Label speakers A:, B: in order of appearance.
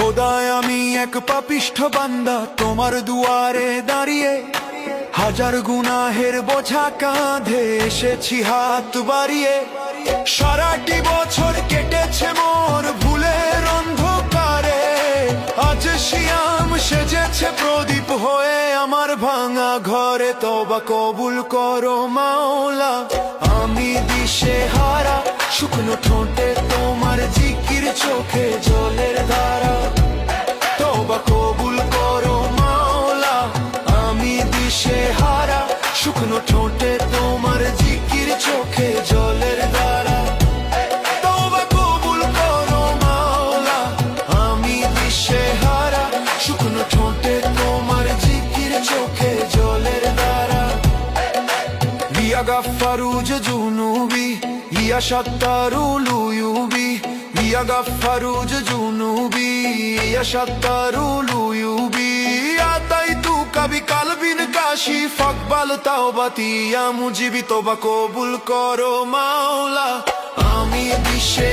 A: খোদায় আমি এক পাপিষ্ঠ বান্দা তোমার দুয়ারে দাঁড়িয়ে, হাজার গুনাহের বোঝা কাঁধে এসেছি হাত বাড়িয়ে। সারাটি বছর কেটেছে মোর ভুলের অন্ধকারে, আজ শিয়াম সেজেছে প্রদীপ হয়ে আমার ভাঙা ঘরে। তওবা কবুল করো মাওলা, আমি দিশে হারা, শুকনো ঠোঁটে তোমার জিকির, চোখে জলের ধারা। তওবা কবুল করো মাওলা, আমি দিশে হারা, শুকনো ঠোঁটে তোমার জিকির, চোখে জলের ধারা। তওবা কবুল করো মাওলা, আমি দিশে হারা, শুকনো ঠোঁটে তোমার জিকির, চোখে জলের ধারা। ইয়া গাফফারু জুনুবি, ইয়া সাত্তারুল উয়ুবি, ইয়া গাফফারু জুনুবি, ইয়া সাত্তারুল উয়ুবি। আতাইতুকা বিকালবিন কাশিফ, ফাকবাল তাওবাতি ইয়া মুজিবি। তওবা কবুল করো মাওলা, আমি দিশে